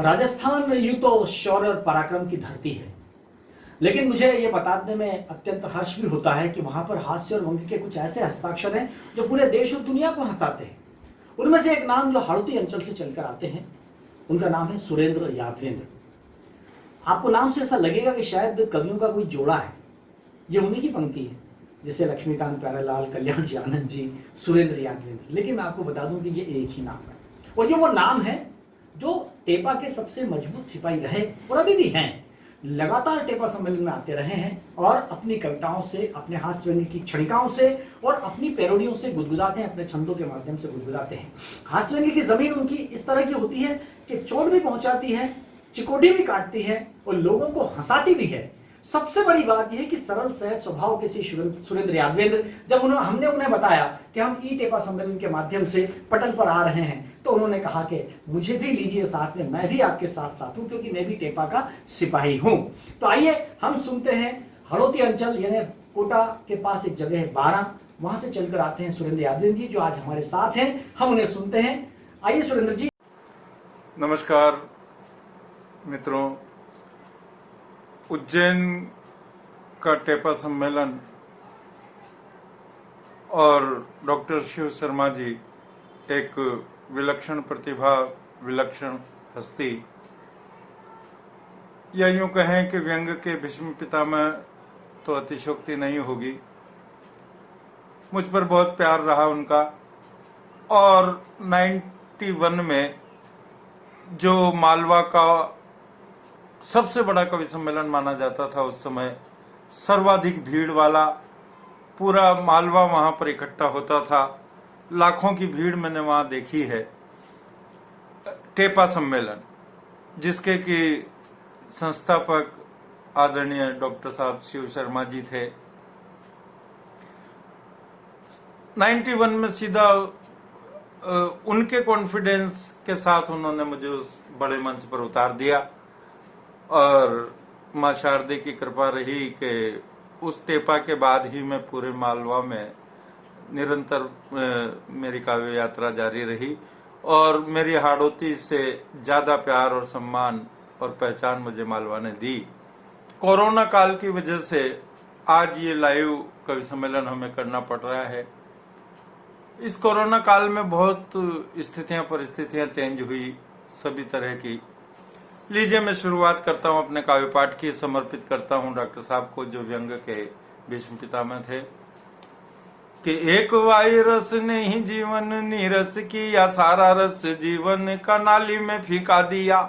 राजस्थान यूं तो शौर्य और पराक्रम की धरती है, लेकिन मुझे ये बताने में अत्यंत हर्ष भी होता है कि वहां पर हास्य और व्यंग्य के कुछ ऐसे हस्ताक्षर हैं जो पूरे देश और दुनिया को हंसाते हैं। उनमें से एक नाम जो हाड़ौती अंचल से चलकर आते हैं, उनका नाम है सुरेंद्र यादवेंद्र। आपको नाम से ऐसा लगेगा कि शायद कवियों का कोई जोड़ा है। ये उन्हीं की पंक्ति है, जैसे लक्ष्मीकांत, प्यारेलाल, कल्याण जी, आनंद जी, सुरेंद्र यादवेंद्र। लेकिन मैं आपको बता दूं कि ये एक ही नाम है, और ये वो नाम है जो टेपा के सबसे मजबूत सिपाही रहे और अभी भी हैं। लगातार टेपा सम्मेलन में आते रहे हैं और अपनी कविताओं से, अपने हास्य व्यंग्य की क्षणिकाओं से और अपनी पैरोडियों से गुदगुदाते हैं, अपने छंदों के माध्यम से गुदगुदाते हैं। हास्य व्यंग्य की जमीन उनकी इस तरह की होती है कि चोट भी पहुंचाती है, चिकोटी भी काटती है और लोगों को हंसाती भी है। सबसे बड़ी बात यह कि सरल सहज स्वभाव के सुरेंद्र यादवेंद्र, जब हमने उन्हें बताया कि हम ई टेपा सम्मेलन के माध्यम से पटल पर आ रहे हैं, तो उन्होंने कहा कि मुझे भी लीजिए साथ में, मैं भी आपके साथ साथ हूं, क्योंकि मैं भी टेपा का सिपाही हूं। तो आइए हम सुनते हैं हाड़ौती अंचल यानी कोटा के पास एक जगह है बारा, वहां से चलकर आते हैं सुरेंद्र यादवेंद्र जी, जो आज हमारे साथ हैं। हम उन्हें सुनते हैं। आइए सुरेंद्र जी। नमस्कार मित्रों, उज्जैन का टेपा सम्मेलन और डॉक्टर शिव शर्मा जी एक विलक्षण प्रतिभा, विलक्षण हस्ती, या यूं कहें कि व्यंग्य के भीष्म पितामह तो अतिशयोक्ति नहीं होगी। मुझ पर बहुत प्यार रहा उनका, और 91 में जो मालवा का सबसे बड़ा कवि सम्मेलन माना जाता था, उस समय सर्वाधिक भीड़ वाला, पूरा मालवा वहां पर इकट्ठा होता था, लाखों की भीड़ मैंने वहां देखी है। टेपा सम्मेलन, जिसके कि संस्थापक आदरणीय डॉक्टर साहब शिव शर्मा जी थे। 91 में सीधा उनके कॉन्फिडेंस के साथ उन्होंने मुझे उस बड़े मंच पर उतार दिया, और माँ शारदे की कृपा रही कि उस टेपा के बाद ही मैं पूरे मालवा में निरंतर मेरी काव्य यात्रा जारी रही, और मेरी हाड़ौती से ज़्यादा प्यार और सम्मान और पहचान मुझे मालवा ने दी। कोरोना काल की वजह से आज ये लाइव कवि सम्मेलन हमें करना पड़ रहा है। इस कोरोना काल में बहुत परिस्थितियां चेंज हुई सभी तरह की। लीजिए मैं शुरुआत करता हूं अपने काव्य पाठ की, समर्पित करता हूं डॉक्टर साहब को, जो व्यंग्य के भीष्म पितामह थे। कि एक वायरस ने ही जीवन नीरस किया, सारा रस जीवन का नाली में फिका दिया।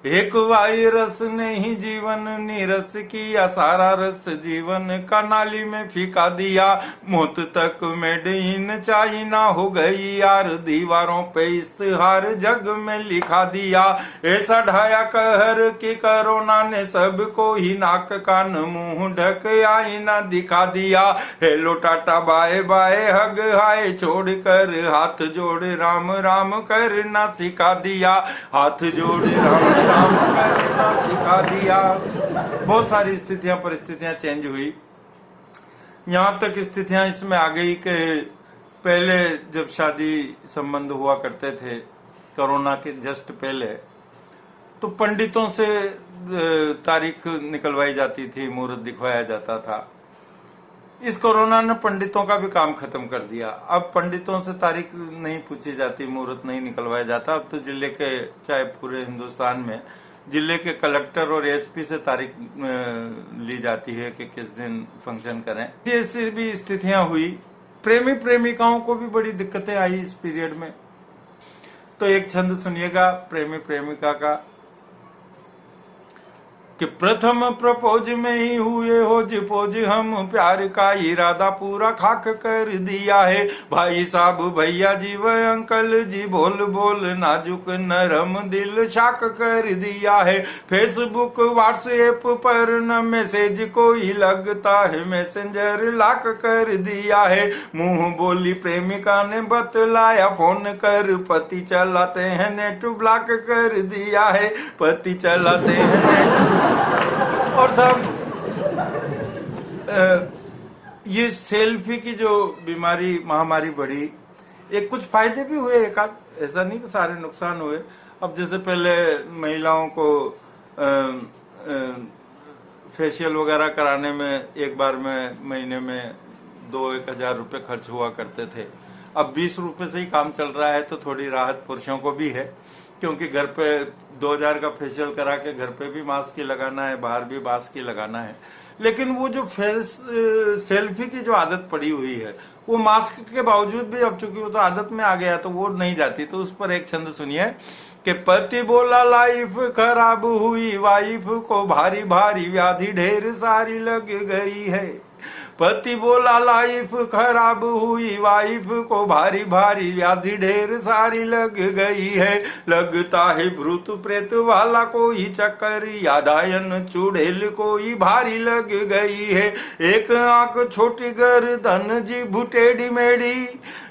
एक वायरस ने ही जीवन नीरस किया, सारा रस जीवन का नाली में फिका दिया। मौत तक मेड इन चाइना हो गई यार, दीवारों पे इश्तिहार जग में लिखा दिया। ऐसा ढाया कहर कि कोरोना ने सबको ही नाक कान मुंह ढक आईना दिखा दिया। हेलो टाटा बाय बाय हग हाय छोड़ कर, हाथ जोड़ राम राम करना सिखा दिया। हाथ जोड़ राम करना सिखा दिया। बहुत सारी परिस्थितियां चेंज हुई। यहाँ तक स्थितियां इसमें आ गई कि पहले जब शादी संबंध हुआ करते थे, कोरोना के जस्ट पहले, तो पंडितों से तारीख निकलवाई जाती थी, मुहूर्त दिखवाया जाता था। इस कोरोना ने पंडितों का भी काम खत्म कर दिया। अब पंडितों से तारीख नहीं पूछी जाती, मुहूर्त नहीं निकलवाया जाता। अब तो जिले के, चाहे पूरे हिंदुस्तान में जिले के कलेक्टर और एसपी से तारीख ली जाती है कि किस दिन फंक्शन करें। ऐसी भी स्थितियां हुई। प्रेमी प्रेमिकाओं को भी बड़ी दिक्कतें आई इस पीरियड में। तो एक छंद सुनिएगा प्रेमी प्रेमिका का, कि प्रथम प्रपोज में ही हुए होज पोज, हम प्यार का इरादा पूरा खाक कर दिया है। भाई साहब, भैया जी व अंकल जी, बोल बोल नाजुक नरम दिल शाक कर दिया है। फेसबुक व्हाट्सएप पर न मैसेज कोई लगता है, मैसेंजर लॉक कर दिया है। मुंह बोली प्रेमिका ने बतलाया फोन कर, पति चलाते हैं नेट ब्लॉक कर दिया है। पति चलाते हैं नेट। और साहब, ये सेल्फी की जो बीमारी, महामारी बढ़ी, एक कुछ फायदे भी हुए, एक आध, ऐसा नहीं कि सारे नुकसान हुए। अब जैसे पहले महिलाओं को फेशियल वगैरह कराने में एक बार में महीने में 2-1 हजार रुपये खर्च हुआ करते थे। अब 20 रुपये से ही काम चल रहा है, तो थोड़ी राहत पुरुषों को भी है, क्योंकि घर पे 2000 का फेशियल करा के घर पे भी मास्क ही लगाना है, बाहर भी मास्क ही लगाना है। लेकिन वो जो फेस सेल्फी की जो आदत पड़ी हुई है, वो मास्क के बावजूद भी अब चूंकि वो तो आदत में आ गया तो वो नहीं जाती। तो उस पर एक छंद सुनिए कि पति बोला लाइफ खराब हुई, वाइफ को भारी भारी व्याधि ढेर सारी लग गई है। पति बोला लाइफ खराब हुई, वाइफ को भारी भारी व्याधि ढेर सारी लग गई है। लगता है भूत प्रेत वाला कोई चक्कर, यादायन चुड़ैल कोई भारी लग गई है। एक आंख छोटी गर्दन जीभ टेढ़ी मेढ़ी,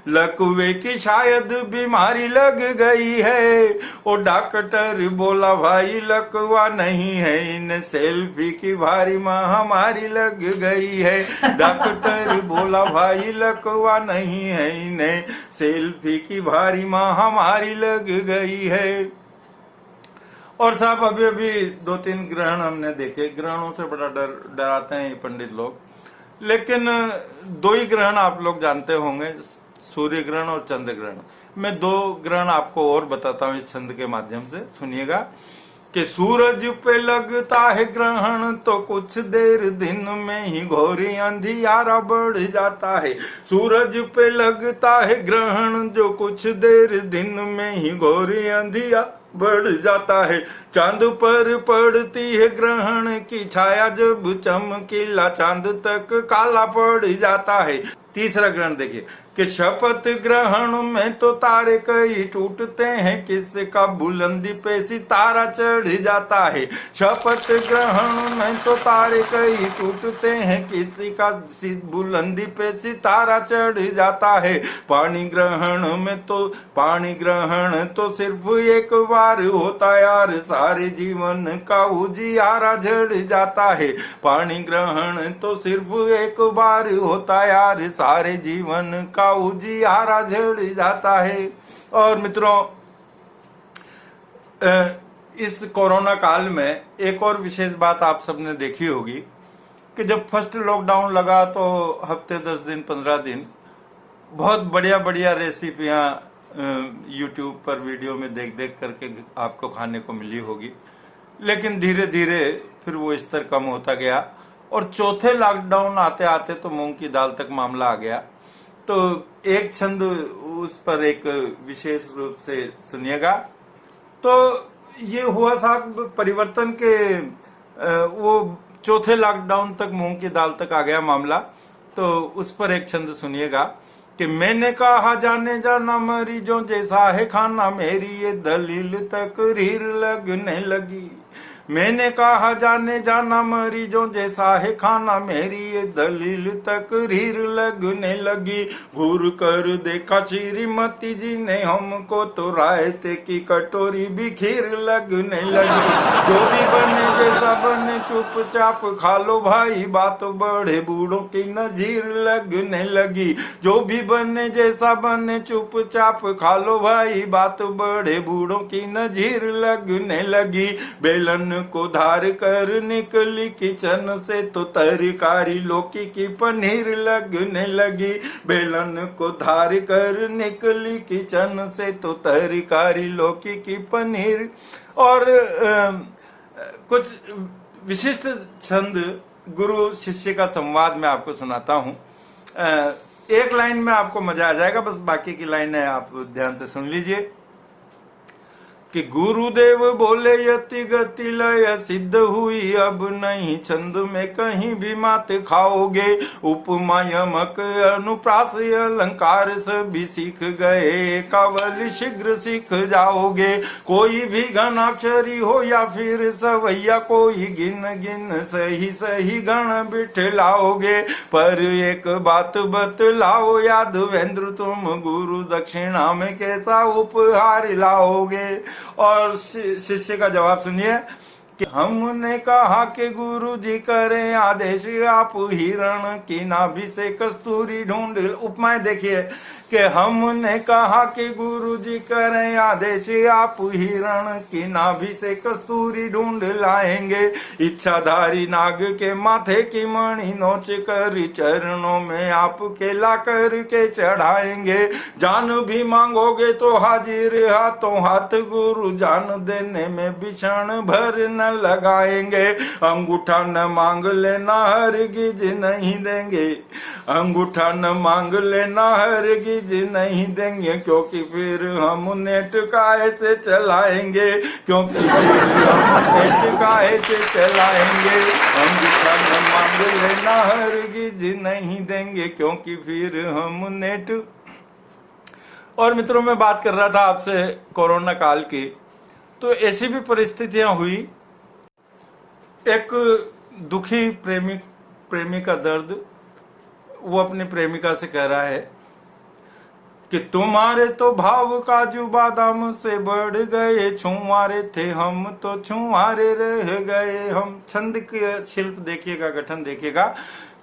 लकवे की शायद बीमारी लग गई है। ओ डॉक्टर बोला भाई लकवा नहीं है, इन सेल्फी की भारी महामारी लग गई है। डॉक्टर बोला भाई लकवा नहीं है, इन्हें सेल्फी की भारी महामारी लग गई है। और साहब अभी अभी 2-3 ग्रहण हमने देखे। ग्रहणों से बड़ा डराते हैं ये पंडित लोग, लेकिन 2 ही ग्रहण आप लोग जानते होंगे, सूर्य ग्रहण और चंद्र ग्रहण। मैं 2 ग्रहण आपको और बताता हूँ इस छंद के माध्यम से, सुनिएगा कि सूरज पे लगता है ग्रहण तो कुछ देर दिन में ही घोरी अंधियारा बढ़ जाता है। सूरज पे लगता है ग्रहण जो कुछ देर दिन में ही घोरी अंधियारा बढ़ जाता है। चांद पर पड़ती है ग्रहण की छाया, जब चमकीला चांद तक काला पड़ जाता है। तीसरा ग्रहण देखिए कि शपथ ग्रहण में तो तारे कई टूटते हैं, किसका बुलंदी पे सितारा चढ़ जाता है। शपथ ग्रहण में तो तारे कई टूटते हैं, किसी का बुलंदी पे सितारा चढ़ जाता है। पानी ग्रहण तो सिर्फ एक बार होता यार, सारे जीवन का उजियारा झड़ जाता है। पानी ग्रहण तो सिर्फ एक बार होता यार, सारे जीवन का उजियारा झड़ जाता है। और मित्रों, इस कोरोना काल में एक और विशेष बात आप सबने देखी होगी कि जब फर्स्ट लॉकडाउन लगा तो हफ्ते 10 दिन 15 दिन बहुत बढ़िया बढ़िया रेसिपियां यूट्यूब पर वीडियो में देख देख करके आपको खाने को मिली होगी। लेकिन धीरे धीरे फिर वो स्तर कम होता गया और चौथे लॉकडाउन आते आते तो मूंग की दाल तक मामला आ गया। तो एक छंद उस पर एक विशेष रूप से सुनिएगा। तो ये हुआ साहब परिवर्तन के वो चौथे लॉकडाउन तक मूंग की दाल तक आ गया मामला। तो उस पर एक छंद सुनिएगा कि मैंने कहा जाने जाना मरीजों जैसा है खाना, मेरी ये दलील तकरीर लगने लगी। मैंने कहा जाने जाना मरीजों जैसा है खाना, मेरी ये दलील तकरीर लगने लगी। घूर कर देखा श्रीमती जी ने हमको तो रायते की कटोरी भी खीर लगने लगी। जो भी बने जैसा बने चुपचाप खा लो भाई, बात बड़े बूढ़ों की नजीर लगने लगी। जो भी बने जैसा बने चुपचाप खा लो भाई, बात बड़े बूढ़ों की नजीर लगने लगी। बेलन को धार कर निकली किचन से तो तरकारी लौकी की पनीर लगने लगी। बेलन को धार कर निकली किचन से तो तरकारी लौकी की पनीर। और कुछ विशिष्ट छंद गुरु शिष्य का संवाद में आपको सुनाता हूँ। एक लाइन में आपको मजा आ जाएगा, बस बाकी की लाइनें आप ध्यान से सुन लीजिए कि गुरुदेव बोले यति गति लय सिद्ध हुई, अब नहीं छंद में कहीं भी मात खाओगे। उपमा यमक अनुप्रास अलंकार सभी सीख गए, कावल शीघ्र सीख जाओगे। कोई भी घनाक्षरी हो या फिर सवैया, कोई गिन गिन सही सही गण बिठलाओगे। पर एक बात बतलाओ यादवेंद्र, तुम गुरु दक्षिणा में कैसा उपहार लाओगे। और शिष्य का जवाब सुनिए कि हमने कहा कि गुरु जी करें आदेश, आप हिरण की नाभि से कस्तूरी ढूंढ। उपमाएं देखिए कि हमने कहा कि गुरु जी करें आदेश, आप हिरण की नाभि से कस्तूरी ढूंढ लाएंगे। इच्छाधारी नाग के माथे की मणि नोच कर चरणों में आपके ला कर के चढ़ाएंगे। जान भी मांगोगे तो हाजिर हाथों हाथ, गुरु जान देने में भीषण भर न लगाएंगे। अंगूठा न मांग लेना हरगिज नहीं देंगे, अंगूठा न मांग लेना हरगिज नहीं देंगे, क्योंकि फिर हम नेट काहे से चलाएंगे, क्योंकि फिर हम नेट काहे से चलाएंगे। अंगूठा न मांग लेना हरगिज नहीं देंगे, क्योंकि फिर हम नेट। और मित्रों, मैं बात कर रहा था आपसे कोरोना काल की, तो ऐसी भी परिस्थितियां हुई। एक दुखी प्रेमी का दर्द, वो अपनी प्रेमिका से कह रहा है कि तुम्हारे तो भाव काजू बादाम से बढ़ गए, छुआरे थे हम तो छुआरे रह गए हम। छंद के शिल्प देखिएगा, गठन देखिएगा,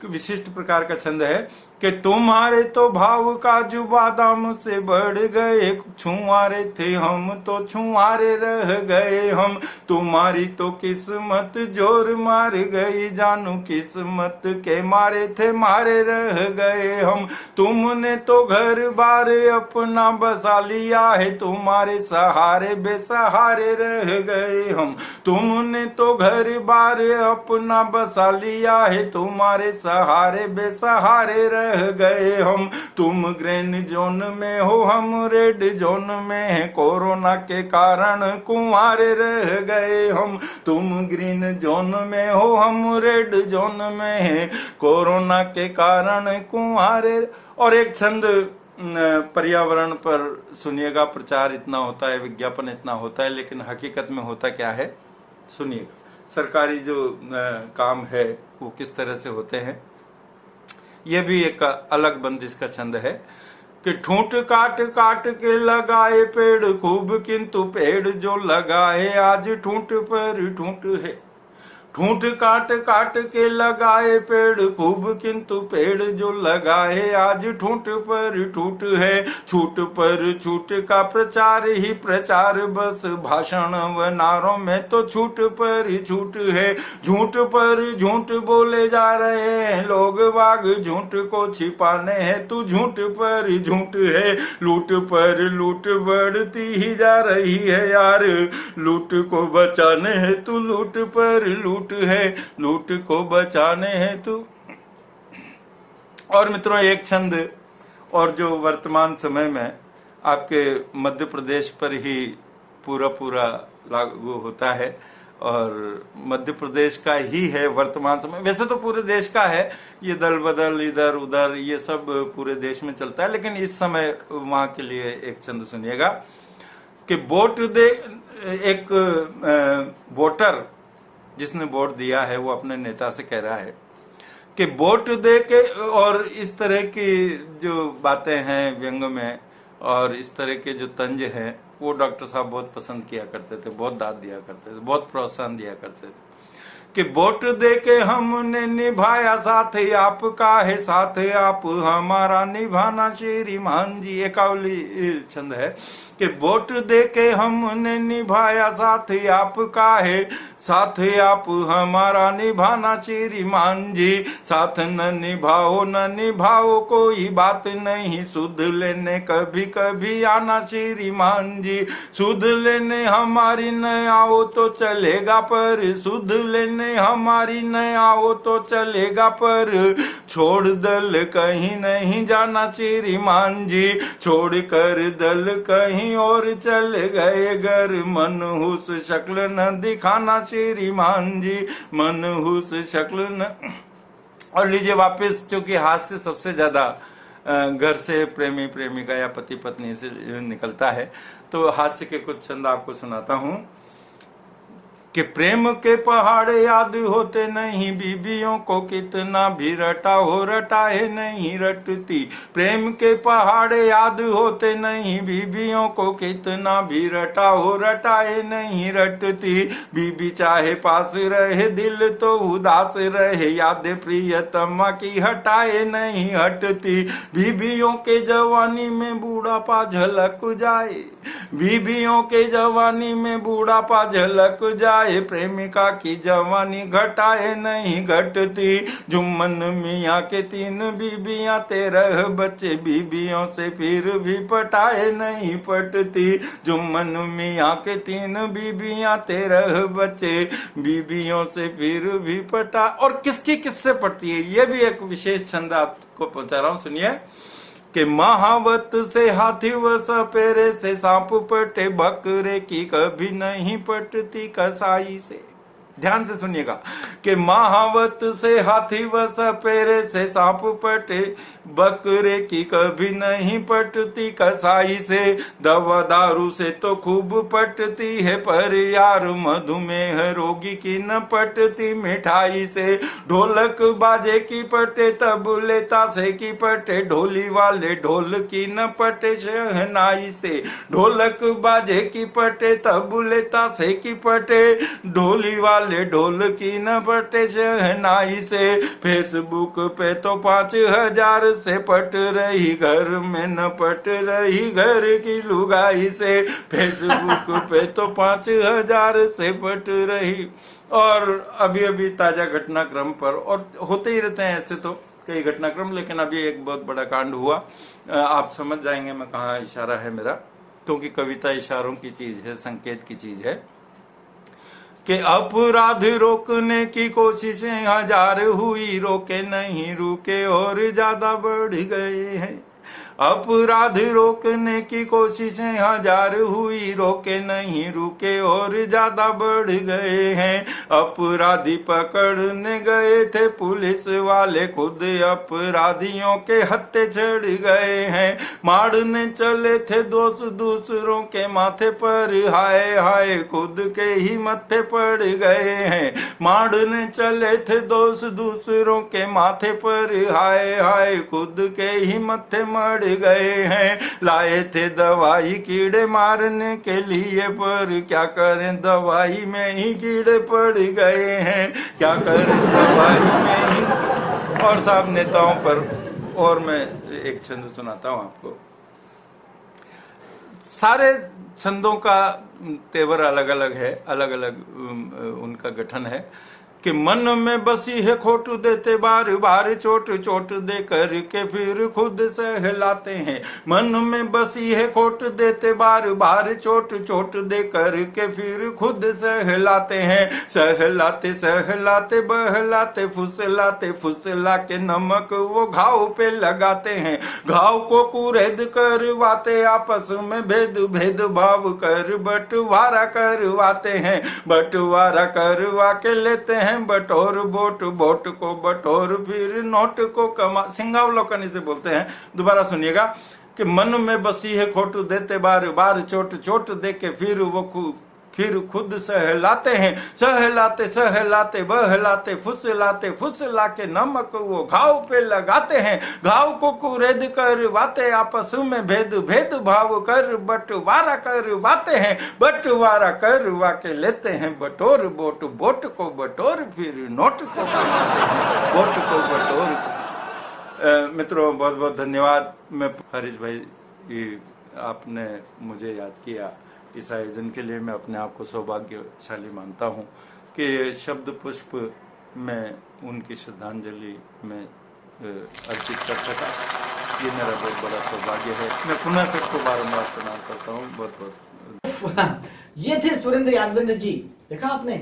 विशिष्ट प्रकार का छंद है कि तुम्हारे तो भाव काजू बादाम से बढ़ गए, छुआरे थे हम तो छुआरे रह गए हम। तुम्हारी तो किस्मत जोर मार गई, जानू किस्मत के मारे थे मारे रह गए हम। तुमने तो घर बार अपना बसा लिया है, तुम्हारे सहारे बेसहारे रह गए हम। तुमने तो घर बार अपना बसा लिया है, तुम्हारे सहारे बेसहारे रह गए हम। तुम ग्रीन जोन में हो, हम रेड जोन में है, कोरोना के कारण कुंवारे रह गए हम। तुम ग्रीन जोन में हो, हम रेड जोन में है, कोरोना के कारण कुंवारे। और एक छंद पर्यावरण पर सुनिएगा। प्रचार इतना होता है, विज्ञापन इतना होता है, लेकिन हकीकत में होता क्या है सुनिएगा। सरकारी जो काम है वो किस तरह से होते हैं, यह भी एक अलग बंदिश का छंद है कि ठूंठ काट काट के लगाए पेड़ खूब, किंतु पेड़ जो लगाए आज ठूंठ पर ठूंठ है। ठूंठ काट काट के लगाए पेड़ खूब, किंतु पेड़ जो लगाए आज ठूंठ पर ठूंठ है। छूट पर छूट का प्रचार ही प्रचार, बस भाषण व नारों में तो छूट पर छूट है। झूठ पर झूठ बोले जा रहे हैं लोग बाग, झूठ को छिपाने हैं तू झूठ पर झूठ है। लूट पर लूट बढ़ती ही जा रही है यार, लूट को बचाने हैं तू लूट पर लूट है, लूट को बचाने हैं तू। और मित्रों, एक छंद और जो वर्तमान समय में आपके मध्य प्रदेश पर ही पूरा लागू होता है, और मध्य प्रदेश का ही है वर्तमान समय, वैसे तो पूरे देश का है, ये दल बदल इधर उधर ये सब पूरे देश में चलता है, लेकिन इस समय वहां के लिए एक छंद सुनिएगा कि वोट दे। एक वोटर जिसने वोट दिया है वो अपने नेता से कह रहा है कि वोट दे के, और इस तरह की जो बातें हैं व्यंग में और इस तरह के जो तंज हैं वो डॉक्टर साहब बहुत पसंद किया करते थे, बहुत दाद दिया करते थे, बहुत प्रोत्साहन दिया करते थे कि वोट दे के हमने निभाया साथ आपका है साथ आप हमारा निभाना श्रीमान जी। एकावली छंद है कि वोट दे के हमने निभाया साथ आपका है साथ आप हमारा निभाना श्रीमान जी। साथ न निभाओ कोई बात नहीं, सुध लेने कभी कभी आना श्रीमान जी। सुध लेने हमारी न आओ तो चलेगा, पर सुध लेने हमारी न आओ तो चलेगा, पर छोड़ दल कहीं नहीं जाना श्रीमान जी। छोड़ कर दल कहीं और चल गए घर, मनहूस शक्ल न दिखाना श्रीमान जी, मनहूस शक्ल न। और लीजिए वापस, क्योंकि हास्य सबसे ज्यादा घर से प्रेमी प्रेमिका या पति पत्नी से निकलता है, तो हास्य के कुछ छंद आपको सुनाता हूं कि प्रेम के पहाड़ याद होते नहीं बीबियों को, कितना भी रटा हो रटाए नहीं रटती। प्रेम के पहाड़ याद होते नहीं बीबियों को, कितना भी रटा हो रटाए नहीं रटती। बीबी चाहे पास रहे दिल तो उदास रहे, याद प्रियतमा की हटाए नहीं हटती। बीबियों के जवानी में बूढ़ापा झलक जाए, बीबियों के जवानी में बूढ़ापा झलक जाए, प्रेमिका की जवानी घटाए नहीं घटती। जुम्मन मियाँ के 3 बीबियां 13 बच्चे, बीबियों से फिर भी पटाए नहीं पटती। जुम्मन मियाँ के 3 बीबियां 13 बच्चे, बीबियों से फिर भी पटा। और किसकी किससे पटती है, ये भी एक विशेष छंद आपको पहुंचा रहा हूं, सुनिए कि महावत से हाथी व सपेरे से सांप पटे, बकरे की कभी नहीं पटती कसाई से। ध्यान से सुनिएगा कि महावत से हाथी व सपेरे से सांप पटे, बकरे की कभी नहीं पटती कसाई से। दवा दारू से तो खूब पटती है, पर यार मधुमेह रोगी की न पटती मिठाई से। ढोलक बाजे की पटे तबले तासे की पटे, ढोली वाले ढोल की न पटे शहनाई से। ढोलक बाजे की पटे तबले तासे की पटे, ढोली वाले ढोल की न पटे शहनाई से। फेसबुक पे तो 5000 से पट रही, घर में न पट रही घर की लुगाई से। फेसबुक पे तो 5000 से पट रही। और अभी अभी ताजा घटनाक्रम पर, और होते ही रहते हैं ऐसे तो कई घटनाक्रम, लेकिन अभी एक बहुत बड़ा कांड हुआ। आप समझ जाएंगे मैं कहाँ इशारा है मेरा, क्योंकि कविता इशारों की चीज है, संकेत की चीज है। कि अपराध रोकने की कोशिशें 1000 हुई, रोके नहीं रुके और ज्यादा बढ़ गए हैं। अपराध रोकने की कोशिशें 1000 हुई, रोके नहीं रुके और ज्यादा बढ़ गए हैं। अपराधी पकड़ने गए थे पुलिस वाले, खुद अपराधियों के हत्थे चढ़ गए हैं। मारने चले थे दोस्त दूसरों के माथे पर, हाय हाय खुद के ही मत्थे पड़ गए हैं। मारने चले थे दोस्त दूसरों के माथे पर, हाय हाय खुद के ही मत्थे मर गए हैं। लाए थे दवाई कीड़े मारने के लिए, पर क्या करें दवाई में ही कीड़े पड़ गए हैं। क्या करें दवाई में ही। और साहब नेताओं पर, और मैं एक छंद सुनाता हूं आपको। सारे छंदों का तेवर अलग अलग है, अलग अलग उनका गठन है। कि मन में बसी है खोट देते बार बार, चोट चोट दे करके फिर खुद सहलाते हैं। मन में बसी है खोट देते बार बार, चोट चोट दे करके फिर खुद सहलाते हैं। सहलाते सहलाते बहलाते फुसलाते, फुसला के नमक वो घाव पे लगाते हैं। घाव को कुरेद करवाते, आपस में भेद भेद भाव कर बंटवारा करवाते हैं। बंटवारा करवा के लेते हैं बटोर बोट, बोट को बटोर फिर नोट को कमा। सिंगावलोकन इसे बोलते हैं। दोबारा सुनिएगा कि मन में बसी है खोट देते बार बार, चोट चोट दे के फिर खुद सहलाते हैं। सहलाते सहलाते बहलाते फुसलाते, फुसला के नमक वो घाव पे लगाते हैं। घाव को कुरेद करवाते, आपस में भेद भेद भाव कर बंटवारा करवाते हैं। बंटवारा करवा के लेते हैं बटोर बोट, बोट को बटोर फिर नोट को बोट को बटोर। मित्रों बहुत बहुत धन्यवाद। मैं हरीश भाई, आपने मुझे याद किया, इस आयोजन के लिए मैं अपने आप को सौभाग्यशाली मानता हूं कि शब्द पुष्प में उनकी श्रद्धांजलि में अर्पित कर सका। ये मेरा बहुत बड़ा सौभाग्य है। मैं पुनः सबको बारंबार प्रणाम करता हूं। बहुत बहुत ये थे सुरेंद्र यादव जी। देखा आपने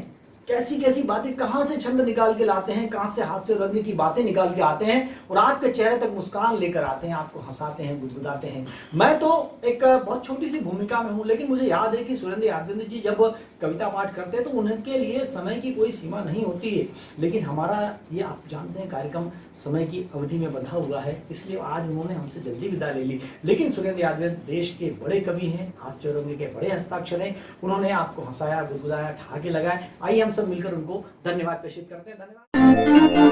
कैसी कैसी बातें, कहां से छंद निकाल के लाते हैं, कहां से हास्य रंग की बातें निकाल के आते हैं और आपके चेहरे तक मुस्कान लेकर आते हैं, आपको हंसाते हैं, गुदगुदाते हैं। मैं तो एक बहुत छोटी सी भूमिका में हूं, लेकिन मुझे याद है कि सुरेंद्र यादव जी जब कविता पाठ करते हैं तो उनके लिए समय की कोई सीमा नहीं होती है, लेकिन हमारा ये आप जानते हैं कार्यक्रम समय की अवधि में बंधा हुआ है, इसलिए आज उन्होंने हमसे जल्दी विदा ले ली। लेकिन सुरेंद्र यादव देश के बड़े कवि हैं, हास्य रंग के बड़े हस्ताक्षर हैं, उन्होंने आपको हंसाया, गुदगुदाया, ठहाके लगाए। आइए हम सब मिलकर उनको धन्यवाद प्रेषित करते हैं। धन्यवाद।